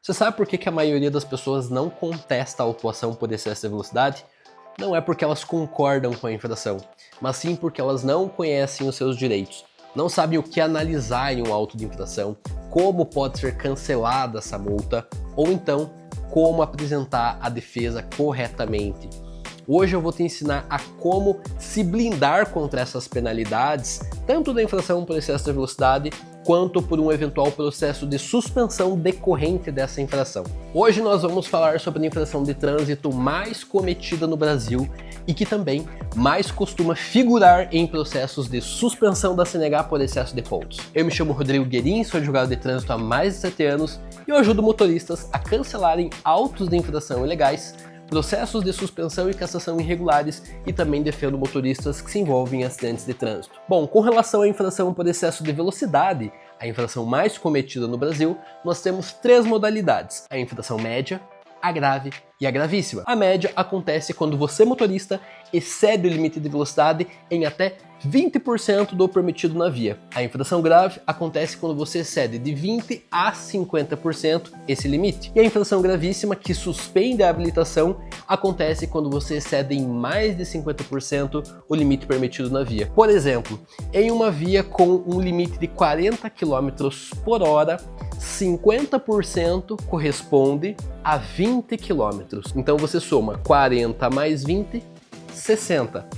Você sabe por que a maioria das pessoas não contesta a autuação por excesso de velocidade? Não é porque elas concordam com a infração, mas sim porque elas não conhecem os seus direitos, não sabem o que analisar em um auto de infração, como pode ser cancelada essa multa, ou então como apresentar a defesa corretamente. Hoje eu vou te ensinar a como se blindar contra essas penalidades, tanto da infração por excesso de velocidade, quanto por um eventual processo de suspensão decorrente dessa infração. Hoje nós vamos falar sobre a infração de trânsito mais cometida no Brasil e que também mais costuma figurar em processos de suspensão da CNH por excesso de pontos. Eu me chamo Rodrigo Guerin, sou advogado de trânsito há mais de 7 anos e eu ajudo motoristas a cancelarem autos de infração ilegais, processos de suspensão e cassação irregulares e também defendo motoristas que se envolvem em acidentes de trânsito. Bom, com relação à infração por excesso de velocidade, a infração mais cometida no Brasil, nós temos 3 modalidades: a infração média, a grave e a gravíssima. A média acontece quando você, motorista, excede o limite de velocidade em até 20% do permitido na via. A infração grave acontece quando você excede de 20% a 50% esse limite. E a infração gravíssima, que suspende a habilitação, acontece quando você excede em mais de 50% o limite permitido na via. Por exemplo, em uma via com um limite de 40 km por hora, 50% corresponde a 20 km. Então você soma 40 mais 20, 60.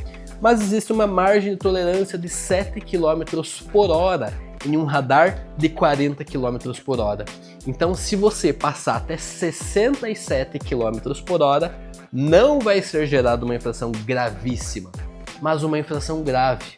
Mas existe uma margem de tolerância de 7 km por hora em um radar de 40 km por hora. Então, se você passar até 67 km por hora, não vai ser gerada uma infração gravíssima, mas uma infração grave.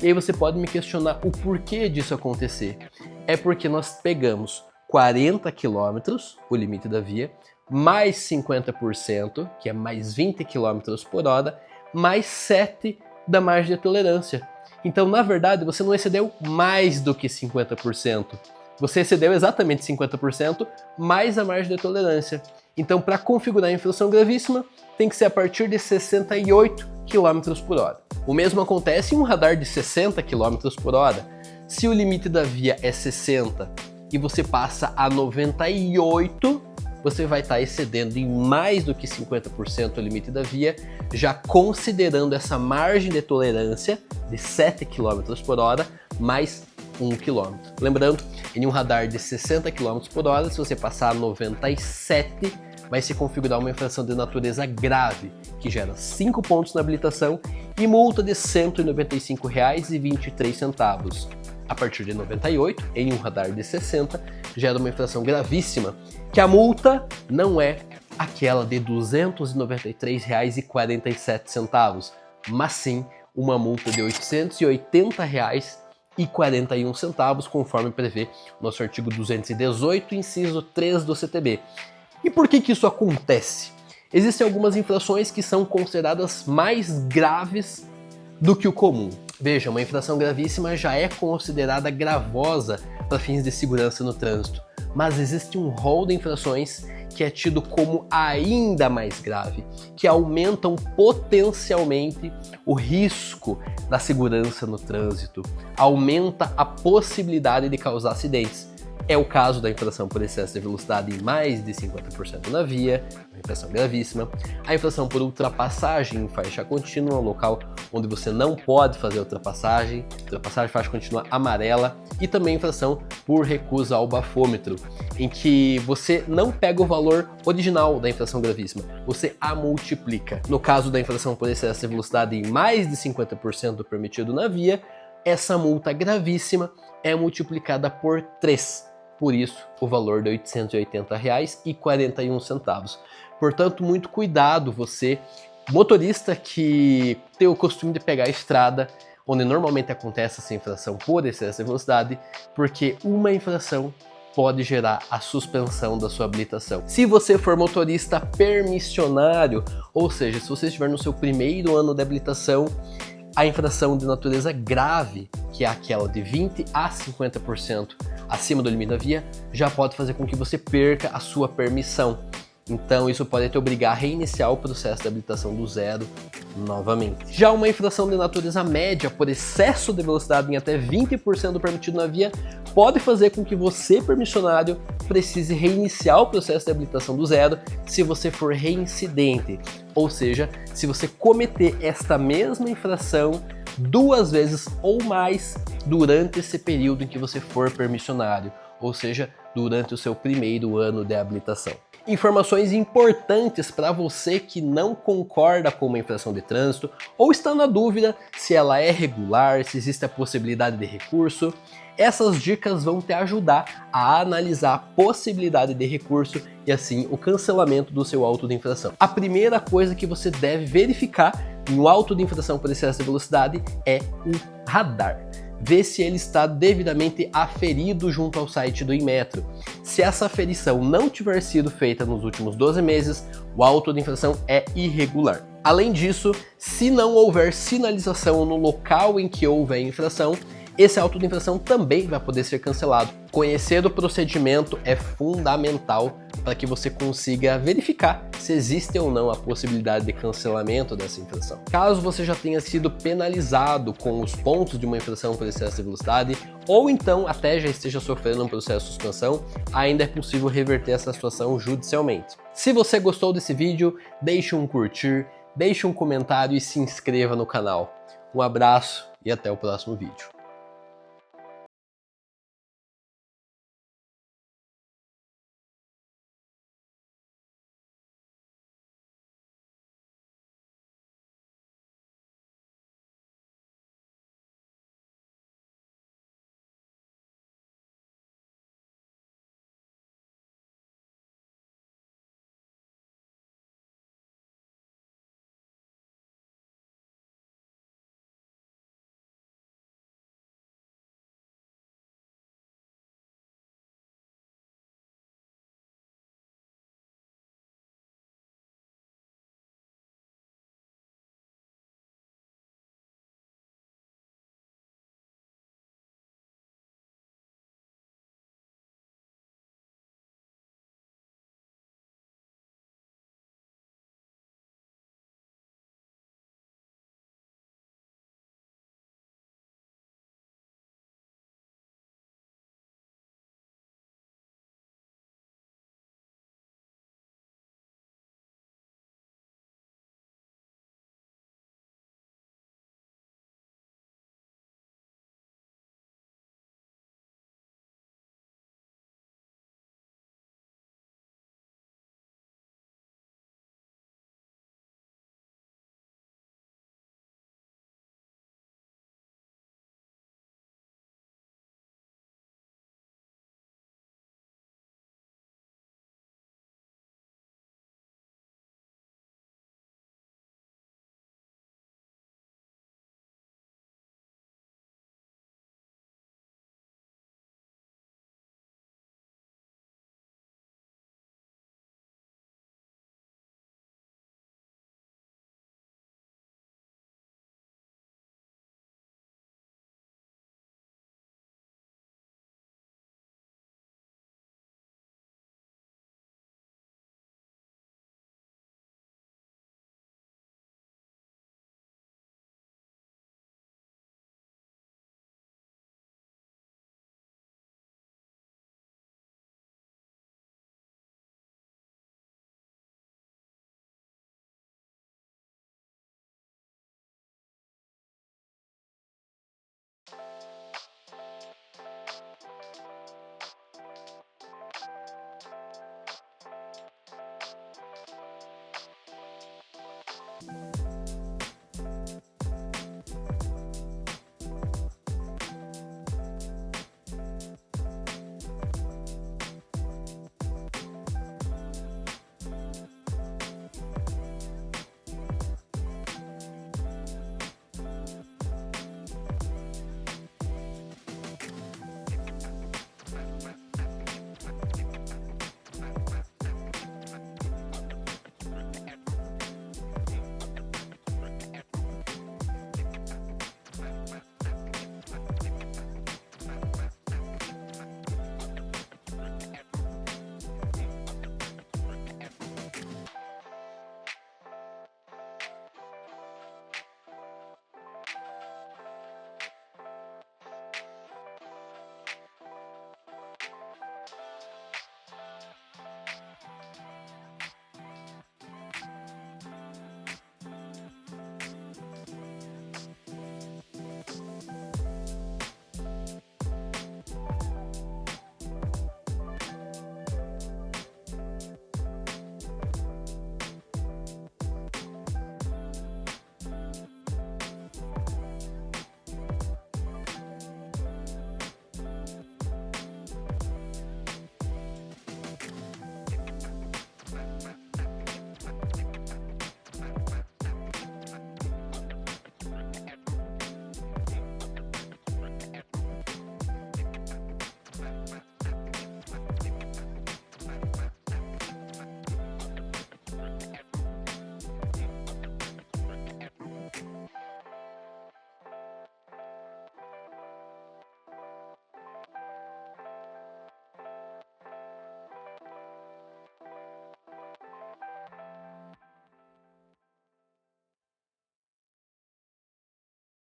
E aí você pode me questionar o porquê disso acontecer. É porque nós pegamos 40 km, o limite da via, mais 50%, que é mais 20 km por hora, mais 7 da margem de tolerância. Então, na verdade, você não excedeu mais do que 50%. Você excedeu exatamente 50% mais a margem de tolerância. Então, para configurar a infração gravíssima, tem que ser a partir de 68 km por hora. O mesmo acontece em um radar de 60 km por hora. Se o limite da via é 60 e você passa a 98, você vai estar excedendo em mais do que 50% o limite da via, já considerando essa margem de tolerância de 7 km por hora mais 1 km. Lembrando, em um radar de 60 km por hora, se você passar a 97, vai se configurar uma infração de natureza grave, que gera 5 pontos na habilitação e multa de R$ 195,23. A partir de 98, em um radar de 60, gera uma infração gravíssima, que a multa não é aquela de R$ 293,47, mas sim uma multa de R$ 880,41, conforme prevê nosso artigo 218, inciso 3 do CTB. E por que isso acontece? Existem algumas infrações que são consideradas mais graves do que o comum. Veja, uma infração gravíssima já é considerada gravosa para fins de segurança no trânsito, mas existe um rol de infrações que é tido como ainda mais grave, que aumentam potencialmente o risco da segurança no trânsito, aumenta a possibilidade de causar acidentes. É o caso da infração por excesso de velocidade em mais de 50% na via, uma infração gravíssima. A infração por ultrapassagem em faixa contínua, um local onde você não pode fazer ultrapassagem faixa contínua amarela. E também a infração por recusa ao bafômetro, em que você não pega o valor original da infração gravíssima, você a multiplica. No caso da infração por excesso de velocidade em mais de 50% do permitido na via, essa multa gravíssima é multiplicada por 3. Por isso, o valor de R$ 880,41. Portanto, muito cuidado você, motorista que tem o costume de pegar a estrada, onde normalmente acontece essa infração por excesso de velocidade, porque uma infração pode gerar a suspensão da sua habilitação. Se você for motorista permissionário, ou seja, se você estiver no seu primeiro ano de habilitação, a infração de natureza grave, que é aquela de 20% a 50% acima do limite da via, já pode fazer com que você perca a sua permissão. Então isso pode te obrigar a reiniciar o processo de habilitação do zero novamente. Já uma infração de natureza média por excesso de velocidade em até 20% do permitido na via pode fazer com que você, permissionário, precise reiniciar o processo de habilitação do zero se você for reincidente, ou seja, se você cometer esta mesma infração 2 vezes ou mais durante esse período em que você for permissionário, ou seja, durante o seu primeiro ano de habilitação. Informações importantes para você que não concorda com uma infração de trânsito ou está na dúvida se ela é regular, se existe a possibilidade de recurso. Essas dicas vão te ajudar a analisar a possibilidade de recurso e assim o cancelamento do seu auto de infração. A primeira coisa que você deve verificar em um auto de infração por excesso de velocidade é o radar. Ver se ele está devidamente aferido junto ao site do Inmetro. Se essa aferição não tiver sido feita nos últimos 12 meses, o auto de infração é irregular. Além disso, se não houver sinalização no local em que houve a infração, esse auto de infração também vai poder ser cancelado. Conhecer o procedimento é fundamental para que você consiga verificar se existe ou não a possibilidade de cancelamento dessa infração. Caso você já tenha sido penalizado com os pontos de uma infração por excesso de velocidade, ou então até já esteja sofrendo um processo de suspensão, ainda é possível reverter essa situação judicialmente. Se você gostou desse vídeo, deixe um curtir, deixe um comentário e se inscreva no canal. Um abraço e até o próximo vídeo.